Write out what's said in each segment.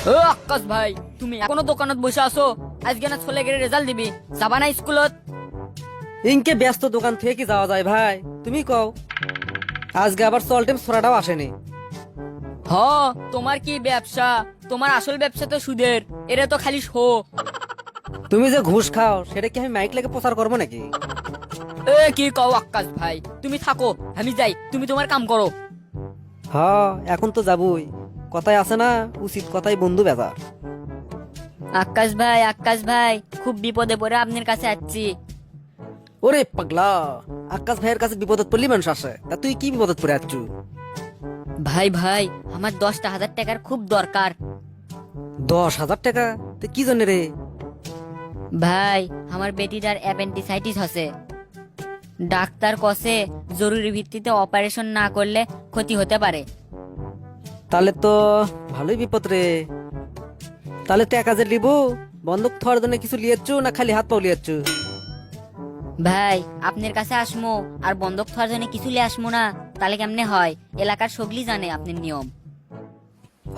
ও আকাশ ভাই, তুমি এখনো দোকানত বসে আছো? আজকে না ছোলে গেলে রেজাল্ট দিবি, যাবা না স্কুলত? ইনকে ব্যস্ত দোকান থেকে কি যাওয়া যায় ভাই, তুমি কও। আজকে আবার সল্টেম ছোড়াটাও আসেনি। হ, তোমার কি ব্যবসা? তোমার আসল ব্যবসা তো সুদের, এরা তো খালি শো। তুমি যে ঘুষ খাও সেটা কি আমি মাইক লেগে প্রচার করবো নাকি? এ কি কও আকাশ ভাই, তুমি থাকো, আমি যাই, তুমি তোমার কাম করো। হ্যাঁ, এখন তো যাবই। কথায় আছে না, উচিত কথাই বন্ধু বেজার। আকাশ ভাই, খুব বিপদে পড়ে আপনার কাছে আসছি। ওরে পাগলা, আকাশ ভাইয়ের কাছে বিপদত পড়লি মানুষ আসে, তা তুই কি বিপদত পড়ে আছু? ভাই, আমার 10,000 টাকার খুব দরকার। 10,000 টাকা? তো কি জন্য রে? ভাই, আমার বেটিটার অ্যাপেন্ডিসাইটিস হচ্ছে। ডাক্তার কসে জরুরি ভিত্তিতে অপারেশন না করলে ক্ষতি হতে পারে। তাহলে তো ভালোই বিপদ রে। তাহলে টাকা যে লিবো, বন্ধক থার জন্য কিছু লিয়েছু না খালি হাত পাও লিয়েছু? ভাই, আপনার কাছে আসমো আর বন্ধক থার জন্য কিছু লে আসমো না, তাহলে কেমনে হয়? এলাকার সগলি জানে আপনার নিয়ম।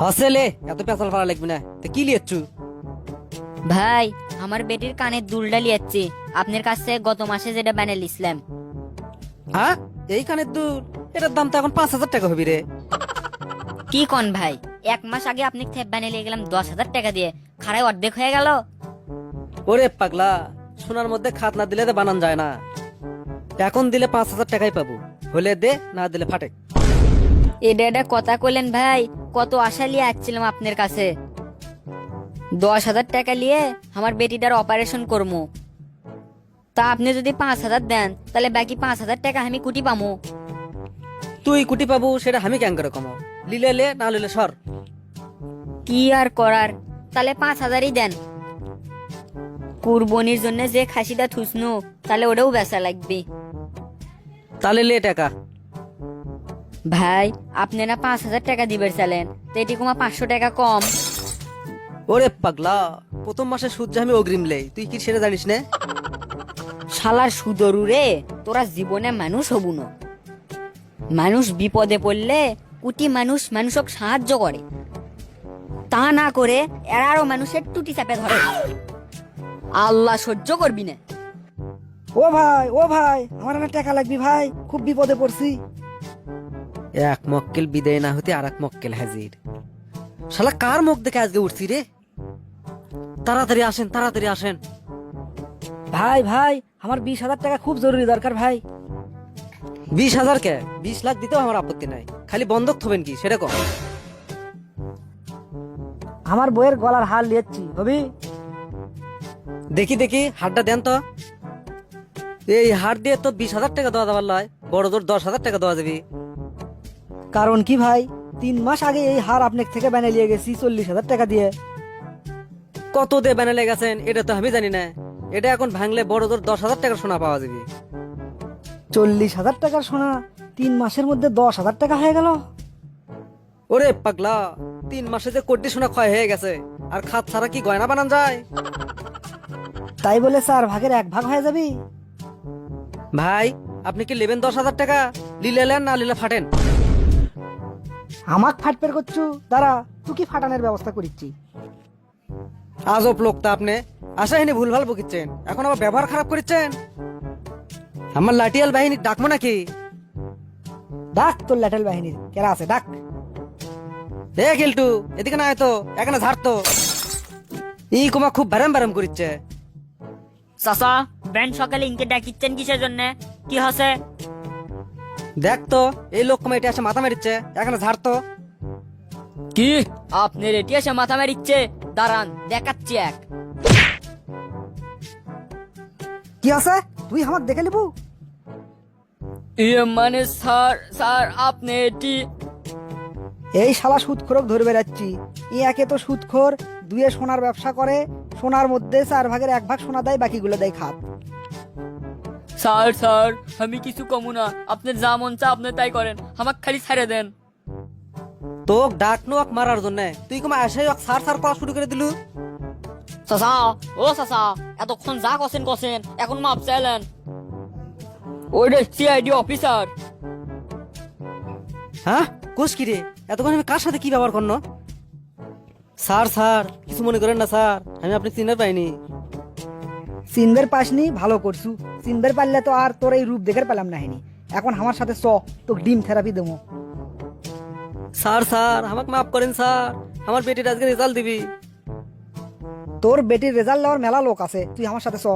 হসেলে এত পেঁচাল ফাড়া লাগবে না, তো কি লিয়েছু? ভাই, আমার বেটির কানের দুলটা লিয়াচ্ছি আপনার কাছে, গত মাসে যেটা বানিয়ে লিসলাম। হ্যাঁ, এইখানে দুল, এটার দাম তো এখন 5,000 টাকা হবি রে। কি কন ভাই, 1 মাস আগে আপনি থেপ বানিয়ে লিয়ে গেলাম 10,000 টাকা দিয়ে, খারাই অর্ধেক হয়ে গেল। ওরে পাগলা, সোনার মধ্যে খাত না দিলে তো বানান যায় না। এখন দিলে 5,000 টাকাই পাবো, হলে দে, না দিলে ফাটে। এটা কথা কইলেন ভাই, কত আশা নিয়ে আসছিলাম আপনার কাছে। 10,000 টাকা নিয়ে আমার বেটিটার অপারেশন করবো, তা আপনি যদি 5,000 দেন তাহলে বাকি 5,000 টাকা আমি কুটি পামু। তুই কুটি পাবো সেটা আমি কেন করে কমাও? লিলে লে, না লিলে সর। কি আর করার, তাহলে 5,000ই দেন। কুরবানির জন্য যে খাসিটা থুসনু, তাহলে ওটাও বেচা লাগবে। তাহলে লে টাকা। ভাই, আপনি না 5,000 টাকা দিবেন চালেন, তো এটি কমা 500 টাকা কম। ওরে পাগলা, প্রথম মাসে সুদ যে আমি অগ্রিম লেই, তুই কি সেটা জানিস না? শালার সুদরু রে, তোরা জীবনে মানুষ হবু না। মানুষ বিপদে পড়লে কুটি মানুষক সাহায্য করে, তা না করে এরারও মানুষের টুটি চাপে ধরে। আল্লাহ সহ্য করবি না। ও ভাই, আমার না টাকা লাগবে ভাই, খুব বিপদে পড়ছি। এক মক্কেল বিদায় না হতে আর এক মক্কেল হাজির। শালা কার মুখ দেখে আজকে উঠছি রে? তাড়াতাড়ি আসেন, তাড়াতাড়ি আসেন। ভাই, আমার 20,000 টাকা খুব জরুরি দরকার ভাই। 20,000 কে? 20 লাখ দিতেও আমার আপত্তি নাই, খালি বন্ধক থবেন কি সেটা কম। আমার বইয়ের গলার হার লিয়েছি, হবি? দেখি দেখি হারটা দেন তো। এই হার দিয়ে তো 20,000 টাকা দেওয়া যাবার লয়, বড় জোর 10,000 টাকা দেওয়া যাবে। কারণ কি ভাই, 3 মাস আগে এই হার আপনার থেকে বানিয়ে নিয়ে গেছি 40,000 টাকা দিয়ে। কত দিয়ে বানালে গেছেন এটা তো আমি জানি না। এটা এখন ভাঙলে বড় জোর 10,000 টাকার সোনা পাওয়া যাবে। 40,000 টাকার সোনা 3 মাসের মধ্যে 10,000 টাকা হয়ে গেল। ওরে পাগলা, 3 মাসে যে কোটি সোনা ক্ষয় হয়ে গেছে, আর খাত ছাড়া কি গয়না বানান যায়? তাই বলে 4 ভাগের 1 ভাগ হয়ে যাবি? ভাই, আপনি কি নেবেন 10,000 টাকা? লিলে নেন, না লিলে ফাটেন। আমাক ফাটপের করছু, দাঁড়া, তুই কি ফাটানোর ব্যবস্থা করিচ্ছি। আজব লোক তা আপনি, আশাহীনি ভুলভাল বকিচ্ছেন, এখন আবার ব্যবহার খারাপ করিচ্ছেন। আমার লাঠিয়াল বাহিনী ডাকবো নাকি? ডাক তোর ল্যাটেল বাহিনীর কেরা আছে, ডাক। এ গেলটু, এদিকে না হয়তো এখানে ঝাড়তো। ই কুমা খুব ব্যারাম ব্যারাম করিচ্ছে। চাচা, ব্যান্ড সকালে ইনকে ডাকিচ্ছেন কিসের জন্য? কি হসে? দেখ তো, এই লোক কুমা এটা এসে মাথা মারিচ্ছে, এখানে ঝাড়তো। কি আপনার এটি এসে মাথা মারিচ্ছে? দাঁড়ান, দেখাচ্ছি এক। কি আছে, তুই আমাকে দেখে নিবু? মানে স্যার আপনি এটি। এই শালা সুদখোরক ধরে বেড়াচ্ছি। একে তো সুদখোর, দুয়ে সোনার ব্যবসা করে, সোনার মধ্যে 4 ভাগের 1 ভাগ সোনা দেয়, বাকিগুলো দেয় খাত। স্যার আমি কিছু কমু না, আপনার যা মন চা আপনি তাই করেন, আমাকে খালি ছেড়ে দেন। তোক ডাক নোক মারার জন্য তুই কুমা এসে সার সার করা শুরু করে দিলু। চাচা, ও চাচা, এতক্ষণ যা কছেন এখন মাপ চাইলেন। ওই রে সিআইডি অফিসার। হ্যাঁ, কোষ কি রে? এতক্ষণ আমি কার সাথে কি ব্যবহার করনো? স্যার স্যার কিছু মনে করেন না স্যার, আমি আপনি চিনার পাইনি। চিনবের পাসনি, ভালো করছু। চিনবের পারলে তো আর তোর এই রূপ দেখে পেলাম না হেনি। এখন আমার সাথে চ, তোকে ডিম থেরাপি দেবো। স্যার স্যার আমাকে মাফ করেন স্যার, আমার বেটির আজকে রেজাল্ট দিবি। তোর বেটির রেজাল্ট দেওয়ার মেলা লোক আছে, তুই আমার সাথে চ।